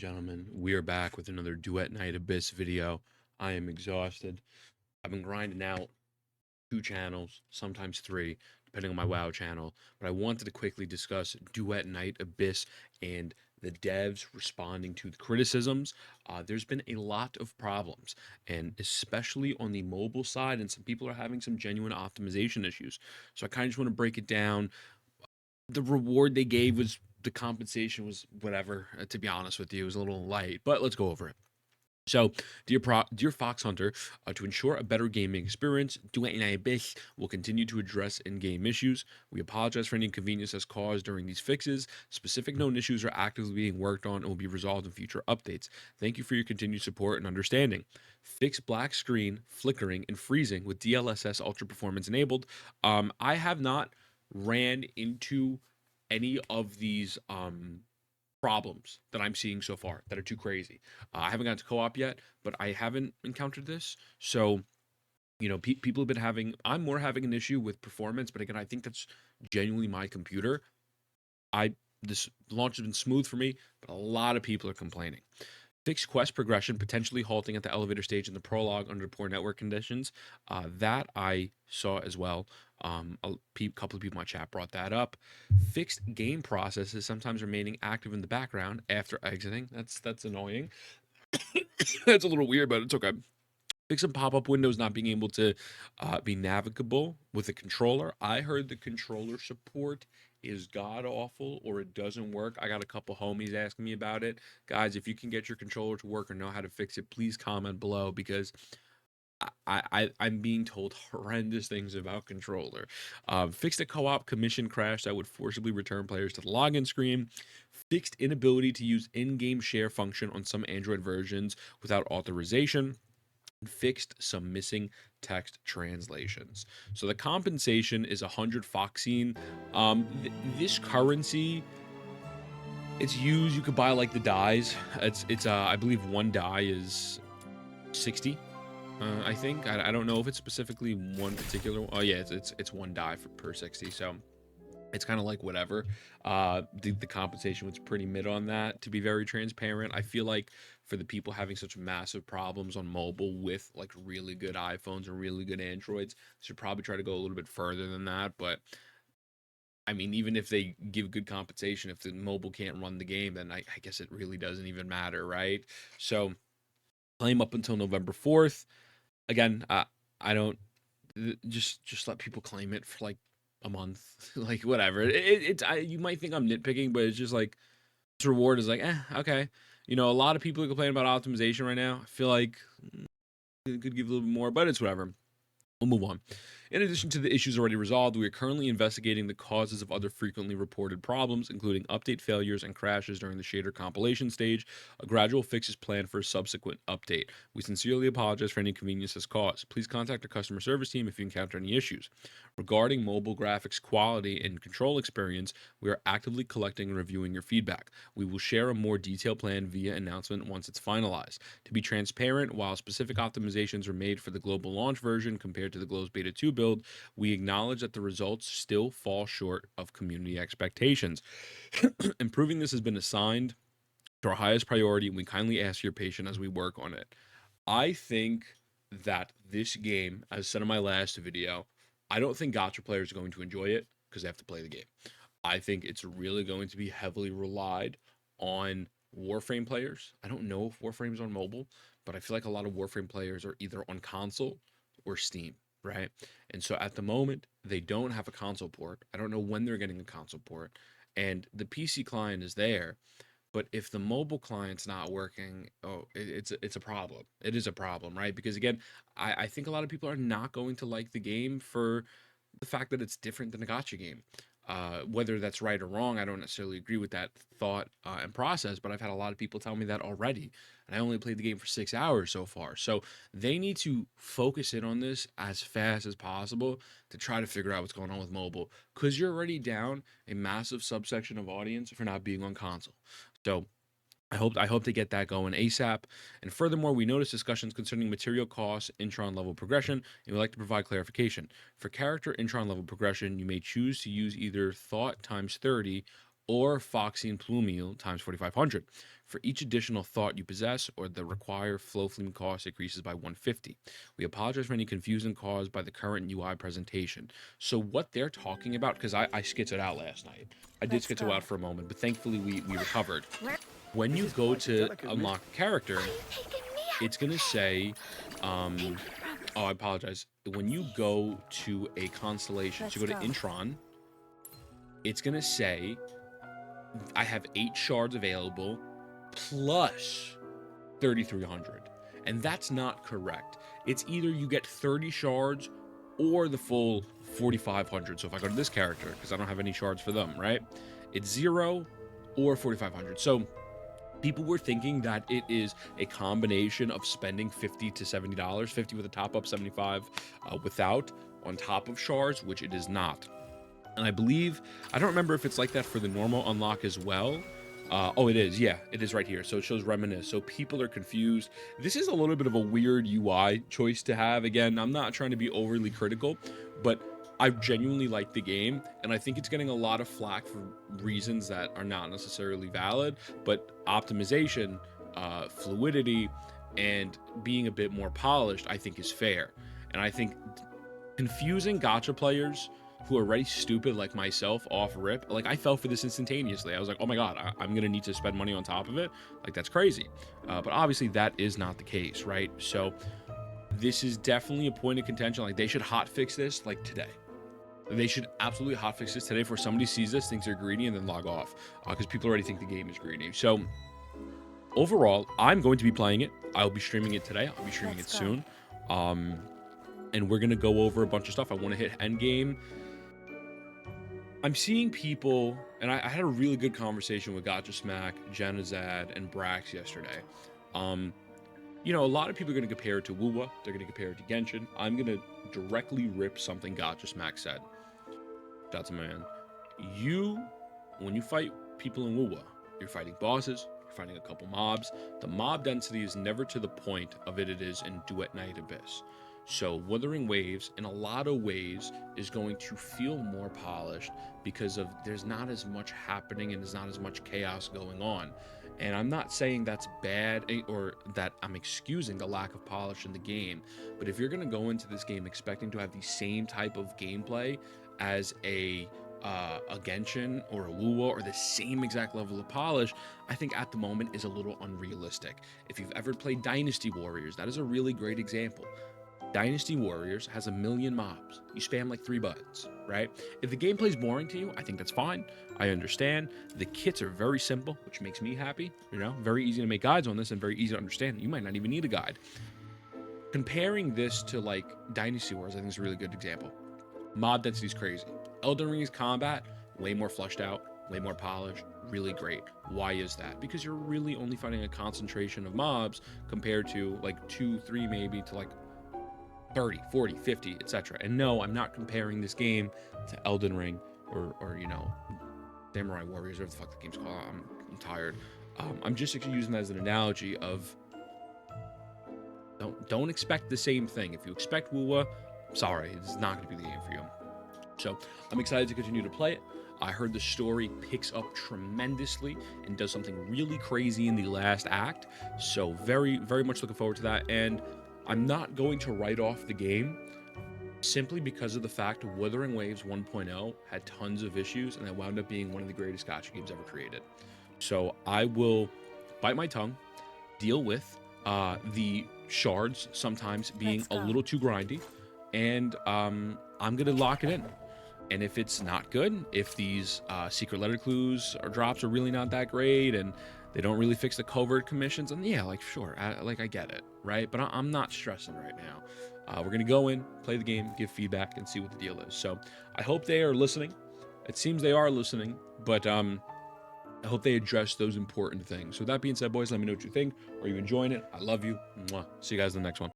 gentlemen, we are back with another Duet Night Abyss video. I am exhausted. I've been grinding out two channels, sometimes three, depending on my WoW channel. But I wanted to quickly discuss Duet Night Abyss and the devs responding to the criticisms. There's been a lot of problems, and especially on the mobile side, and some people are having some genuine optimization issues. So I kind of just want to break it down. The reward they gave was the compensation was whatever. To be honest with you, it was a little light, but let's go over it. So, dear Fox Hunter, to ensure a better gaming experience, Duet Night Abyss will continue to address in-game issues. We apologize for any inconvenience as caused during these fixes. Specific known issues are actively being worked on and will be resolved in future updates. Thank you for your continued support and understanding. Fix black screen, flickering, and freezing with DLSS Ultra Performance enabled. I have not ran into any of these problems that I'm seeing so far that are too crazy. I haven't gotten to co-op yet, but I haven't encountered this. So, people have been having. I'm more having an issue with performance, but again, I think that's genuinely my computer. I This launch has been smooth for me, but a lot of people are complaining. Fixed quest progression, potentially halting at the elevator stage in the prologue under poor network conditions. That I saw as well. Couple of people in my chat brought that up. Fixed game processes sometimes remaining active in the background after exiting. That's annoying. That's a little weird, but it's okay. Fix some pop-up windows not being able to be navigable with a controller. I heard the controller support is god awful or it doesn't work. I got a couple homies asking me about it. Guys, if you can get your controller to work or know how to fix it, please comment below because I'm being told horrendous things about controller. Fixed a co-op commission crash that would forcibly return players to the login screen. Fixed inability to use in-game share function on some Android versions without authorization. Fixed some missing text translations. So the compensation is 100 Foxine. This currency, it's used. You could buy like the dyes. It's I believe one dye is 60. I think I don't know if it's specifically one particular. Oh yeah, it's one die per 60. So it's kind of like whatever. The compensation was pretty mid on that. To be very transparent, I feel like for the people having such massive problems on mobile with like really good iPhones and really good Androids, they should probably try to go a little bit further than that. But I mean, even if they give good compensation, if the mobile can't run the game, then I guess it really doesn't even matter, right? So claim up until November 4th. Again, I don't just let people claim it for like a month, like whatever. You might think I'm nitpicking, but it's just like this reward is like, okay. A lot of people are complaining about optimization right now. I feel like it could give a little bit more, but it's whatever. We'll move on. In addition to the issues already resolved, we are currently investigating the causes of other frequently reported problems, including update failures and crashes during the shader compilation stage. A gradual fix is planned for a subsequent update. We sincerely apologize for any inconvenience this caused. Please contact our customer service team if you encounter any issues. Regarding mobile graphics quality and control experience, we are actively collecting and reviewing your feedback. We will share a more detailed plan via announcement once it's finalized. To be transparent, while specific optimizations were made for the global launch version compared to the Glow's Beta 2 build, we acknowledge that the results still fall short of community expectations. Improving this has been assigned to our highest priority, and we kindly ask your patience as we work on it. I think that this game, as said in my last video, I don't think gacha players are going to enjoy it because they have to play the game. I think it's really going to be heavily relied on Warframe players. I don't know if Warframe's on mobile, but I feel like a lot of Warframe players are either on console or Steam, right? And so at the moment, they don't have a console port. I don't know when they're getting a console port. And the PC client is there, but if the mobile client's not working, it's a problem. It is a problem, right? Because again, I think a lot of people are not going to like the game for the fact that it's different than a gotcha game. Whether that's right or wrong, I don't necessarily agree with that thought and process, but I've had a lot of people tell me that already. And I only played the game for 6 hours so far. So they need to focus in on this as fast as possible to try to figure out what's going on with mobile. Because you're already down a massive subsection of audience for not being on console. So I hope to get that going ASAP. And furthermore, we noticed discussions concerning material costs, intron level progression, and we'd like to provide clarification. For character intron level progression, you may choose to use either thought times 30 or Foxine Plumeel times 4,500. For each additional thought you possess or the required flow flame cost increases by 150. We apologize for any confusion caused by the current UI presentation. So what they're talking about, because I skitsed it out last night. I did skitz it out for a moment, but thankfully we recovered. When you go to unlock a character, it's going to say, oh, I apologize. When you go to a constellation, so you go to Intron, it's going to say, I have 8 shards available plus 3,300. And that's not correct. It's either you get 30 shards or the full 4,500. So if I go to this character, because I don't have any shards for them, right? It's 0 or 4,500. So people were thinking that it is a combination of spending $50 to $70, 50 with a top up, 75 without, on top of shards, which it is not. And I believe, I don't remember if it's like that for the normal unlock as well. Oh, it is. Yeah, it is right here. So it shows reminisce. So people are confused. This is a little bit of a weird UI choice to have. Again, I'm not trying to be overly critical, but I genuinely like the game, and I think it's getting a lot of flack for reasons that are not necessarily valid, but optimization, fluidity, and being a bit more polished, I think is fair. And I think confusing gacha players who are already stupid like myself off rip, like I fell for this instantaneously. I was like, oh my god, I'm gonna need to spend money on top of it. Like, that's crazy. But obviously that is not the case, right? So this is definitely a point of contention. Like, they should hotfix this like today. They should absolutely hotfix this today before somebody sees this, thinks they're greedy, and then log off, because people already think the game is greedy. So overall, I'm going to be playing it. I'll be streaming it today. I'll be streaming it soon. And we're gonna go over a bunch of stuff. I want to hit endgame. I'm seeing people, and I had a really good conversation with Gacha Smack, Janazad, and Brax yesterday. You know, a lot of people are going to compare it to Wuwa. They're going to compare it to Genshin. I'm going to directly rip something Gacha Smack said. That's a man. When you fight people in Wuwa, you're fighting bosses, you're fighting a couple mobs. The mob density is never to the point of it is in Duet Night Abyss. So Wuthering Waves, in a lot of ways, is going to feel more polished because of there's not as much happening and there's not as much chaos going on. And I'm not saying that's bad or that I'm excusing the lack of polish in the game, but if you're going to go into this game expecting to have the same type of gameplay as a Genshin or a Wuwa, or the same exact level of polish, I think at the moment is a little unrealistic. If you've ever played Dynasty Warriors, that is a really great example. Dynasty Warriors has 1 million mobs. You spam like 3 buttons, right? If the gameplay's boring to you, I think that's fine. I understand. The kits are very simple, which makes me happy. You know, very easy to make guides on this and very easy to understand. You might not even need a guide. Comparing this to like Dynasty Wars, I think is a really good example. Mob density is crazy. Elden Ring's combat, way more fleshed out, way more polished, really great. Why is that? Because you're really only fighting a concentration of mobs compared to like 2, 3 maybe to like 30, 40, 50, etc. And no, I'm not comparing this game to Elden Ring or you know, Samurai Warriors, whatever the fuck the game's called. I'm tired. I'm just using that as an analogy of don't expect the same thing. If you expect Wuwa, sorry, it's not going to be the game for you. So I'm excited to continue to play it. I heard the story picks up tremendously and does something really crazy in the last act. So very, very much looking forward to that. And I'm not going to write off the game simply because of the fact Wuthering Waves 1.0 had tons of issues and it wound up being one of the greatest gacha games ever created. So I will bite my tongue, deal with the shards sometimes being a little too grindy, and I'm going to lock it in. And if it's not good, if these secret letter clues or drops are really not that great and they don't really fix the covert commissions, and yeah, like, sure, I get it, right? But I'm not stressing right now. We're going to go in, play the game, give feedback, and see what the deal is. So I hope they are listening. It seems they are listening, but I hope they address those important things. So with that being said, boys, let me know what you think. Are you enjoying it? I love you. Mwah. See you guys in the next one.